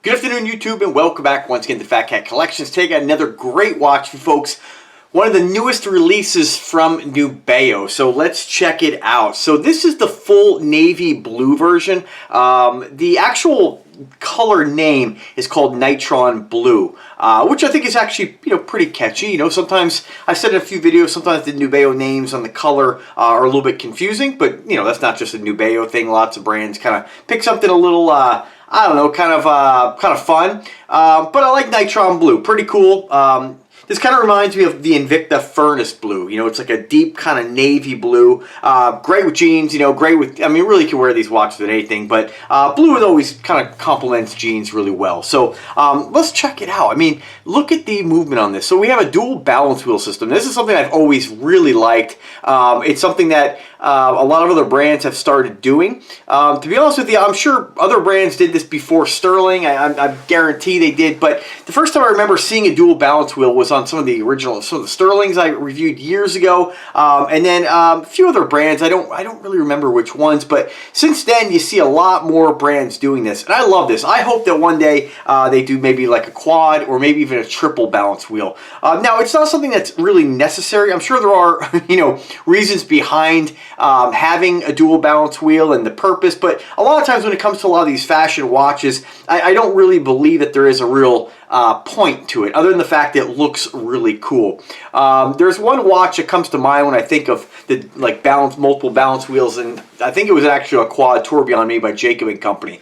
Good afternoon, YouTube, and welcome back once again to Phatkat Collections. Today I got another great watch for folks. One of the newest releases from NUBEO, so let's check it out. So this is the full navy blue version. The actual color name is called Nitron Blue, which I think is actually pretty catchy. Sometimes I've said in a few videos, sometimes the NUBEO names on the color are a little bit confusing, but that's not just a NUBEO thing. Lots of brands kind of pick something a little I don't know, kind of fun. But I like Nitron Blue, pretty cool. This kind of reminds me of the Invicta Furnace Blue. It's like a deep kind of navy blue. Great with jeans, great with, really can wear these watches with anything, but blue is always kind of complements jeans really well. So let's check it out. Look at the movement on this. So we have a dual balance wheel system. This is something I've always really liked. It's something that a lot of other brands have started doing. To be honest with you, I'm sure other brands did this before Sterling. I guarantee they did, but the first time I remember seeing a dual balance wheel was on some of the Sterlings I reviewed years ago, and then a few other brands. I don't really remember which ones, but since then you see a lot more brands doing this, and I love this. I hope that one day they do maybe like a quad or maybe even a triple balance wheel. Now it's not something that's really necessary. I'm sure there are reasons behind having a dual balance wheel and the purpose, but a lot of times when it comes to a lot of these fashion watches, I don't really believe that there is a real point to it, other than the fact that it looks really cool. There's one watch that comes to mind when I think of the multiple balance wheels, and I think it was actually a quad tourbillon made by Jacob and Company.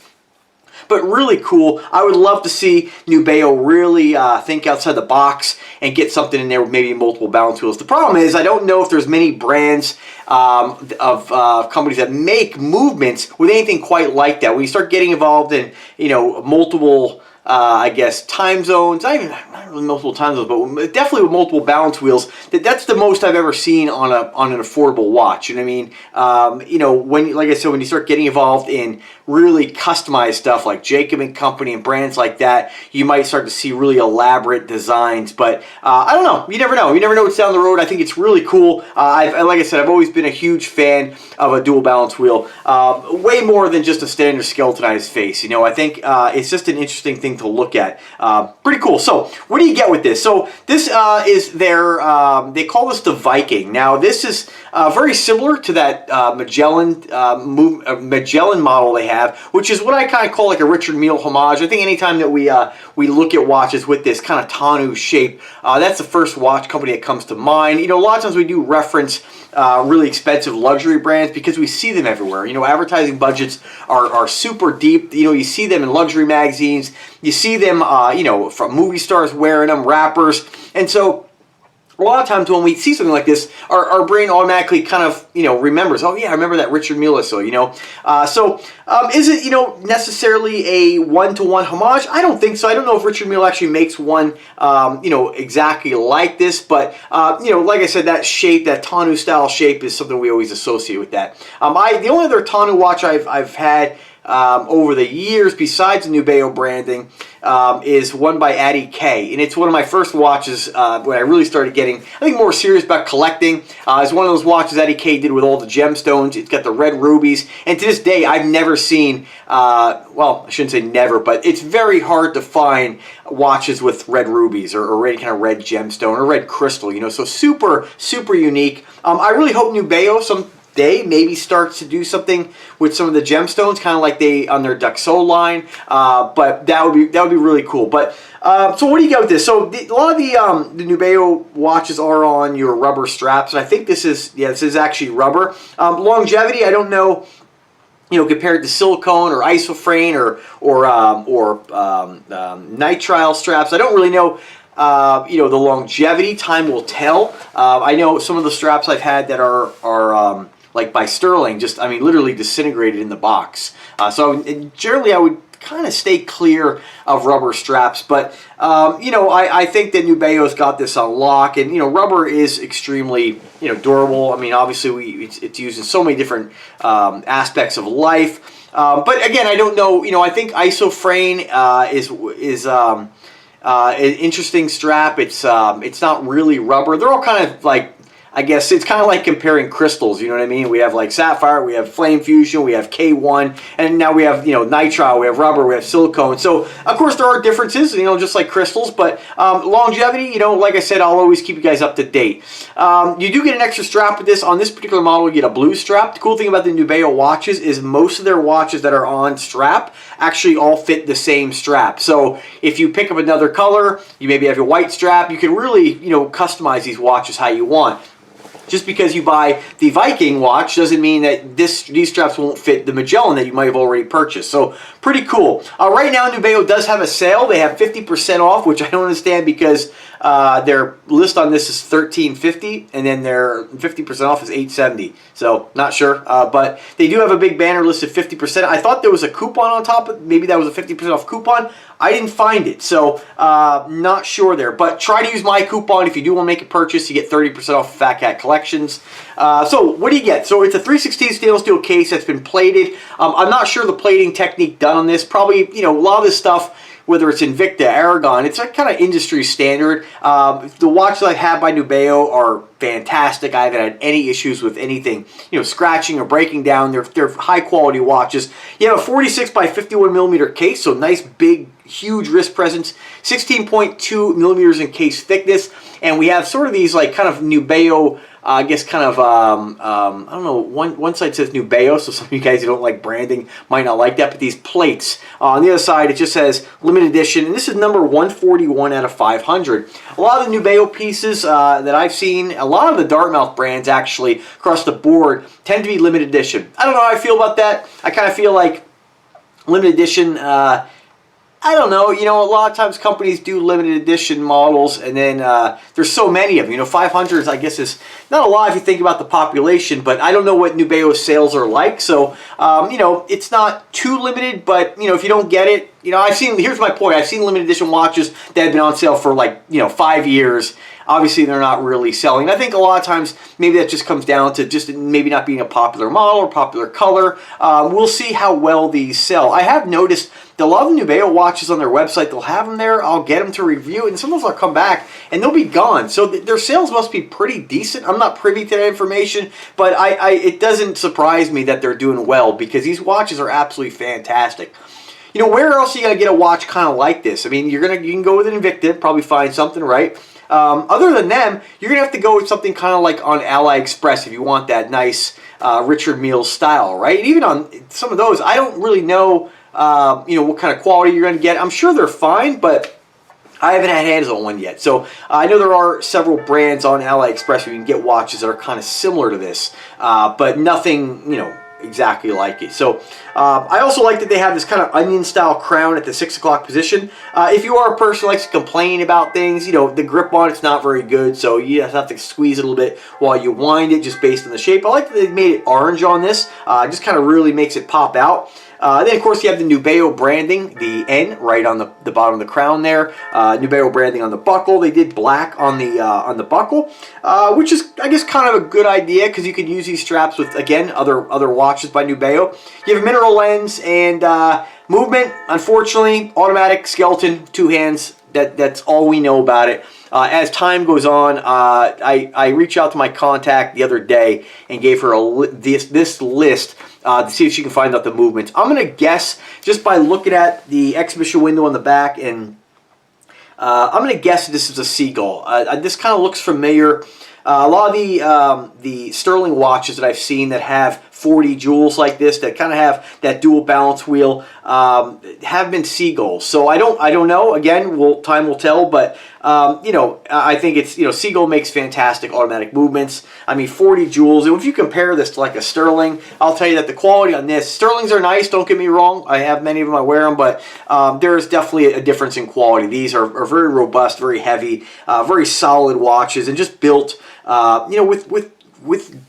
But really cool. I would love to see NUBEO really think outside the box and get something in there with maybe multiple balance wheels. The problem is I don't know if there's many brands of companies that make movements with anything quite like that. When you start getting involved in multiple I guess time zones, not really multiple time zones, but definitely with multiple balance wheels. That's the most I've ever seen on an affordable watch. You know what I mean? When, like I said, when you start getting involved in really customized stuff like Jacob and Company and brands like that, you might start to see really elaborate designs. But I don't know. You never know. You never know what's down the road. I think it's really cool. Like I said, I've always been a huge fan of a dual balance wheel. Way more than just a standard skeletonized face. I think it's just an interesting thing to look at. Pretty cool. So what do you get with this? So this is their, they call this the Viking. Now this is very similar to that Magellan model they have, which is what I kind of call like a Richard Mille homage. I think anytime that we look at watches with this kind of tonneau shape, that's the first watch company that comes to mind. A lot of times we do reference really expensive luxury brands because we see them everywhere. Advertising budgets are super deep. You see them in luxury magazines. You see them, from movie stars wearing them, rappers. And so a lot of times when we see something like this, our brain automatically kind of, remembers, oh yeah, I remember that Richard Mille. So, is it, necessarily a one-to-one homage? I don't think so. I don't know if Richard Mille actually makes one, exactly like this, but, like I said, that shape, that tonneau style shape is something we always associate with that. The only other tonneau watch I've had over the years, besides the NUBEO branding, is one by Addie K, and it's one of my first watches when I really started getting, I think, more serious about collecting. It's one of those watches Addie K did with all the gemstones. It's got the red rubies, and to this day, I've never seen, well, I shouldn't say never, but it's very hard to find watches with red rubies or any kind of red gemstone or red crystal, so super, super unique. I really hope NUBEO someday maybe starts to do something with some of the gemstones, kind of like they on their Duxo line, but that would be really cool. But so what do you get with this? So a lot of the NUBEO watches are on your rubber straps, and I think this is actually rubber. Longevity, I don't know. Compared to silicone or isofrane or nitrile straps, I don't really know. The longevity, time will tell. I know some of the straps I've had that are like by Sterling, just, literally disintegrated in the box. So generally I would kind of stay clear of rubber straps, but I think that NUBEO's got this on lock, and rubber is extremely durable. Obviously it's used in so many different aspects of life, but again, I don't know. I think isofrane is an interesting strap. It's not really rubber. They're all kind of like I guess it's kind of like comparing crystals, you know what I mean? We have like sapphire, we have flame fusion, we have K1, and now we have, nitrile, we have rubber, we have silicone. So, of course, there are differences, just like crystals, but longevity, like I said, I'll always keep you guys up to date. You do get an extra strap with this. On this particular model, you get a blue strap. The cool thing about the NUBEO watches is most of their watches that are on strap actually all fit the same strap. So, if you pick up another color, you maybe have your white strap, you can really, customize these watches how you want. Just because you buy the Viking watch doesn't mean that these straps won't fit the Magellan that you might have already purchased. So pretty cool. Right now, NUBEO does have a sale. They have 50% off, which I don't understand because their list on this is $13.50, and then their 50% off is $8.70. So not sure, but they do have a big banner listed 50%. I thought there was a coupon on top of maybe that was a 50% off coupon. I didn't find it, so not sure there. But try to use my coupon if you do want to make a purchase. You get 30% off of Phatkat Collections. So what do you get? So it's a 3/16 stainless steel case that's been plated. I'm not sure the plating technique done on this. Probably, a lot of this stuff, whether it's Invicta, Aragon, it's a kind of industry standard. The watches I have by NUBEO are fantastic. I haven't had any issues with anything, scratching or breaking down. They're high quality watches. You have a 46 by 51 millimeter case, so nice big, huge wrist presence, 16.2 millimeters in case thickness, and we have sort of these like kind of NUBEO, I guess kind of, I don't know, one side says NUBEO, so some of you guys who don't like branding might not like that, but these plates. On the other side, it just says limited edition, and this is number 141 out of 500. A lot of the NUBEO pieces that I've seen, a lot of the Dartmouth brands actually, across the board, tend to be limited edition. I don't know how I feel about that. I kind of feel like limited edition, I don't know, a lot of times companies do limited edition models, and then there's so many of them. 500s, I guess, is not a lot if you think about the population, but I don't know what NUBEO's sales are like, so, it's not too limited, but, if you don't get it, here's my point, I've seen limited edition watches that have been on sale for like, 5 years. Obviously, they're not really selling. I think a lot of times, maybe that just comes down to just maybe not being a popular model or popular color. We'll see how well these sell. I have noticed that a lot of the NUBEO watches on their website, they'll have them there. I'll get them to review, and sometimes I'll come back, and they'll be gone. So their sales must be pretty decent. I'm not privy to that information, but it doesn't surprise me that they're doing well because these watches are absolutely fantastic. Where else are you going to get a watch kind of like this? I mean, you can go with an Invicta, probably find something, right? Other than them, you're going to have to go with something kind of like on AliExpress if you want that nice Richard Mille style, right? And even on some of those, I don't really know, what kind of quality you're going to get. I'm sure they're fine, but I haven't had hands on one yet. So I know there are several brands on AliExpress where you can get watches that are kind of similar to this, but nothing, exactly like it. So I also like that they have this kind of onion style crown at the 6 o'clock position. If you are a person who likes to complain about things, the grip on it's not very good, so you have to squeeze it a little bit while you wind it just based on the shape. I like that they made it orange on this. It just kind of really makes it pop out. Then, of course, you have the NUBEO branding, the N right on the bottom of the crown there. NUBEO branding on the buckle. They did black on the buckle, which is, I guess, kind of a good idea because you could use these straps with, again, other watches by NUBEO. You have a mineral lens and movement. Unfortunately, automatic skeleton, 2 hands. That's all we know about it. As time goes on, I reached out to my contact the other day and gave her this list to see if she can find out the movements. I'm going to guess, just by looking at the exhibition window on the back, and I'm going to guess this is a seagull. This kind of looks familiar. A lot of the Sterling watches that I've seen that have 40 jewels like this, that kind of have that dual balance wheel, have been seagulls. So I don't know. Again, time will tell. But I think it's Seagull makes fantastic automatic movements. I mean, 40 jewels. And if you compare this to like a Sterling, I'll tell you that the quality on this, Sterlings are nice. Don't get me wrong. I have many of them. I wear them, but there is definitely a difference in quality. These are very robust, very heavy, very solid watches, and just built, with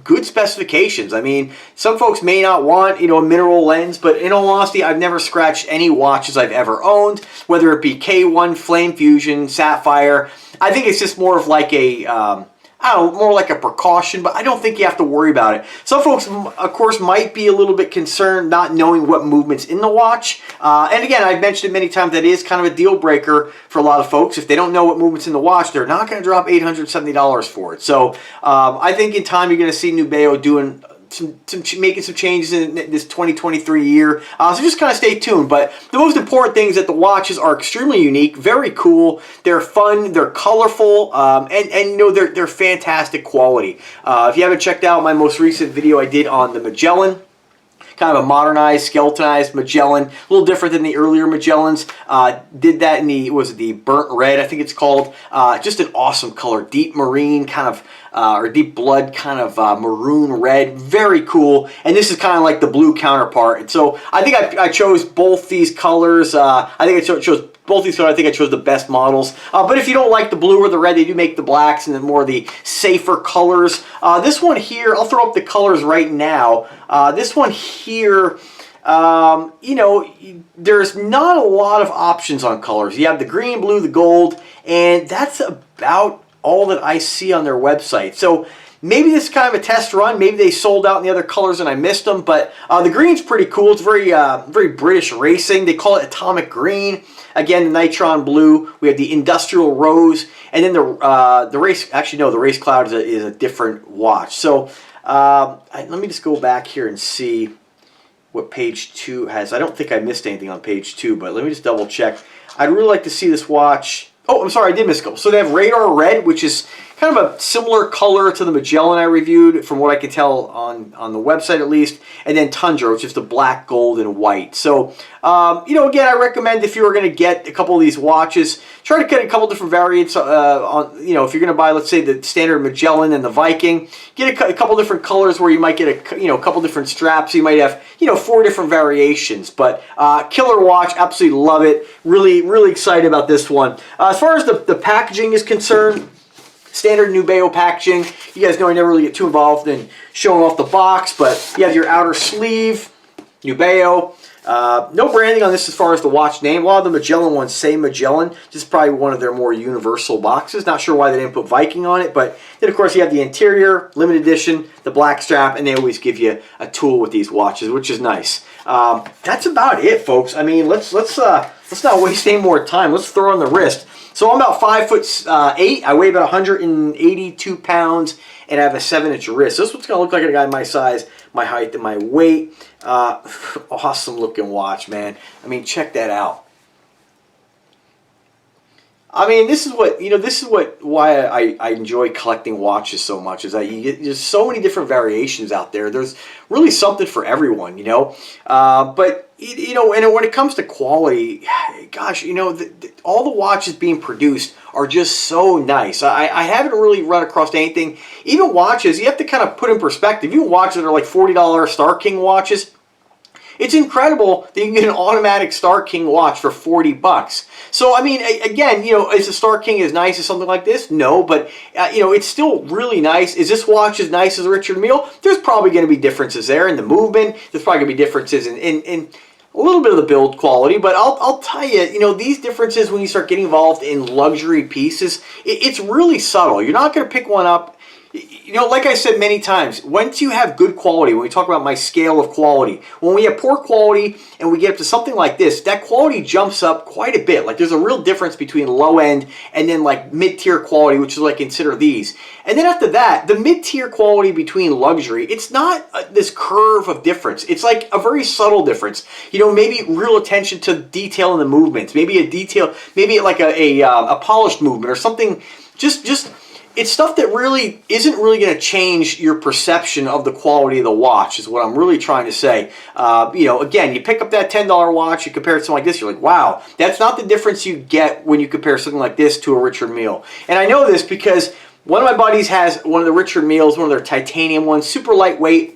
good specifications. I mean, some folks may not want, a mineral lens, but in all honesty, I've never scratched any watches I've ever owned, whether it be K1, Flame Fusion, Sapphire. I think it's just more of like a I don't know, more like a precaution, but I don't think you have to worry about it. Some folks, of course, might be a little bit concerned not knowing what movement's in the watch. And again, I've mentioned it many times, that is kind of a deal breaker for a lot of folks. If they don't know what movement's in the watch, they're not going to drop $870 for it. So I think in time you're going to see NUBEO doing making some changes in this 2023 year. So just kind of stay tuned. But the most important thing is that the watches are extremely unique, very cool. They're fun, they're colorful, and you know, they're fantastic quality. If you haven't checked out my most recent video I did on the Magellan, kind of a modernized, skeletonized Magellan, a little different than the earlier Magellans. Did that in the, was it the burnt red, I think it's called. Just an awesome color, deep marine kind of, or deep blood kind of maroon red, very cool. And this is kind of like the blue counterpart. And so I think I chose both these colors. I think I chose both these colors. I think I chose the best models. But if you don't like the blue or the red, they do make the blacks and then more the safer colors. This one here, I'll throw up the colors right now. This one here, you know, there's not a lot of options on colors. You have the green, blue, the gold, and that's about all that I see on their website. So maybe this is kind of a test run. Maybe they sold out in the other colors and I missed them. But the green's pretty cool. It's very, very British racing. They call it atomic green. Again, the nitron blue. We have the industrial rose, and then the race. Actually, no, the race cloud is a different watch. So let me just go back here and see what page 2 has. I don't think I missed anything on page 2, but let me just double check. I'd really like to see this watch. Oh, I'm sorry, I did miss a couple. So they have Radar Red, which is kind of a similar color to the Magellan I reviewed, from what I can tell on the website at least. And then Tundra, which is the black, gold, and white. So, you know, again, I recommend if you were going to get a couple of these watches, try to get a couple different variants on, you know, if you're going to buy, let's say, the standard Magellan and the Viking, get a couple different colors where you might get a, you know, a couple different straps. You might have, you know, 4 different variations. But killer watch, absolutely love it. Really, really excited about this one. As far as the packaging is concerned, standard NUBEO packaging. You guys know I never really get too involved in showing off the box, but you have your outer sleeve, NUBEO. No branding on this as far as the watch name. A lot of the Magellan ones say Magellan. This is probably one of their more universal boxes. Not sure why they didn't put Viking on it, but then of course you have the interior, limited edition, the black strap, and they always give you a tool with these watches, which is nice. That's about it, folks. I mean, let's not waste any more time. Let's throw on the wrist. So I'm about 5'8". I weigh about 182 pounds, and I have a 7-inch wrist. This is what's gonna look like a guy my size, my height, and my weight. Awesome looking watch, man. I mean, check that out. I mean, this is what, you know, this is why I enjoy collecting watches so much, is that there's so many different variations out there. There's really something for everyone, you know. But, you know, and when it comes to quality, gosh, you know, all the watches being produced are just so nice. I haven't really run across anything. Even watches, you have to kind of put in perspective. Even watches that are like $40 Star King watches, it's incredible that you can get an automatic Star King watch for 40 bucks. So, I mean, again, you know, is a Star King as nice as something like this? No, but, you know, it's still really nice. Is this watch as nice as a Richard Mille? There's probably going to be differences there in the movement. There's probably going to be differences in a little bit of the build quality, but I'll tell you, you know, these differences when you start getting involved in luxury pieces, it's really subtle. You're not going to pick one up. You know, like I said many times, once you have good quality, when we talk about my scale of quality, when we have poor quality and we get up to something like this, that quality jumps up quite a bit. Like, there's a real difference between low end and then like mid-tier quality, which is like, consider these. And then after that, the mid-tier quality between luxury, it's not this curve of difference. It's like a very subtle difference. You know, maybe real attention to detail in the movements, maybe a detail, maybe like a polished movement or something. Just it's stuff that really isn't really going to change your perception of the quality of the watch, is what I'm really trying to say. You know, again, you pick up that $10 watch, you compare it to something like this, you're like, wow, that's not the difference you get when you compare something like this to a Richard Mille. And I know this because one of my buddies has one of the Richard Milles, one of their titanium ones, super lightweight,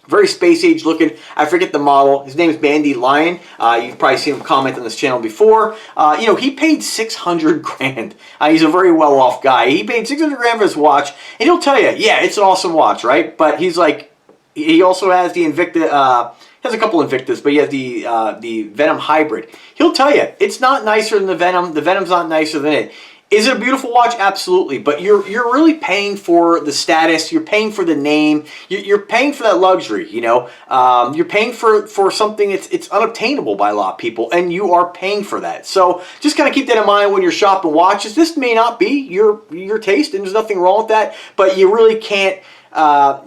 very space age looking. I forget the model. His name is Bandy Lion. You've probably seen him comment on this channel before. You know, he paid 600 grand. He's a very well-off guy. He paid 600 grand for his watch, and he'll tell you, yeah, it's an awesome watch, right? But he's like, he also has the Invicta. Has a couple Invictas, but he has the Venom Hybrid. He'll tell you, it's not nicer than the Venom. The Venom's not nicer than it. Is it a beautiful watch? Absolutely. But you're really paying for the status. You're paying for the name. You're paying for that luxury. You know, you're paying for something it's unobtainable by a lot of people, and you are paying for that. So just kind of keep that in mind when you're shopping watches. This may not be your taste, and there's nothing wrong with that. But you really can't.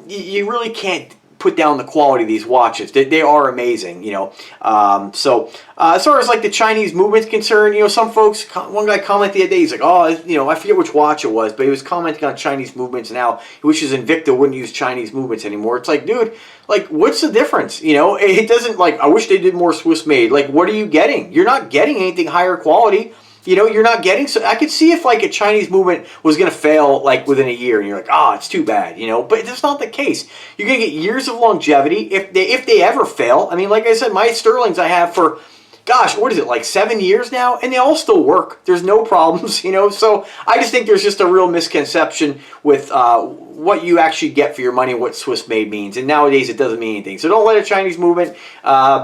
You really can't put down the quality of these watches. They are amazing, you know. As far as like the Chinese movement's concerned, you know, some folks, one guy commented the other day, he's like, oh, you know, I forget which watch it was, but he was commenting on Chinese movements and how he wishes Invicta wouldn't use Chinese movements anymore. It's like, dude, like, what's the difference? You know, it doesn't, like, I wish they did more Swiss made. Like, what are you getting? You're not getting anything higher quality. You know, you're not getting, so I could see if like a Chinese movement was going to fail like within a year and you're like, oh, it's too bad, you know, but that's not the case. You're going to get years of longevity if they ever fail. I mean, like I said, my Sterlings I have for, gosh, what is it, like 7 years now? And they all still work. There's no problems, you know, so I just think there's just a real misconception with what you actually get for your money and what Swiss made means. And nowadays it doesn't mean anything. So don't let a Chinese movement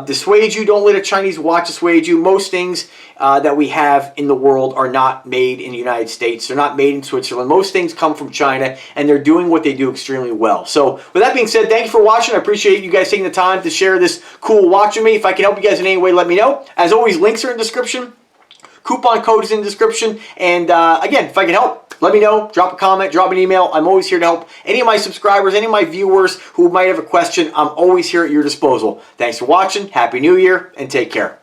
dissuade you. Don't let a Chinese watch dissuade you. Most things that we have in the world are not made in the United States. They're not made in Switzerland. Most things come from China, and they're doing what they do extremely well. So with that being said, thank you for watching. I appreciate you guys taking the time to share this cool watch with me. If I can help you guys in any way, let me know. As always, links are in the description. Coupon code is in the description. And again, if I can help, let me know. Drop a comment, drop an email. I'm always here to help any of my subscribers, any of my viewers who might have a question. I'm always here at your disposal. Thanks for watching. Happy New Year, and take care.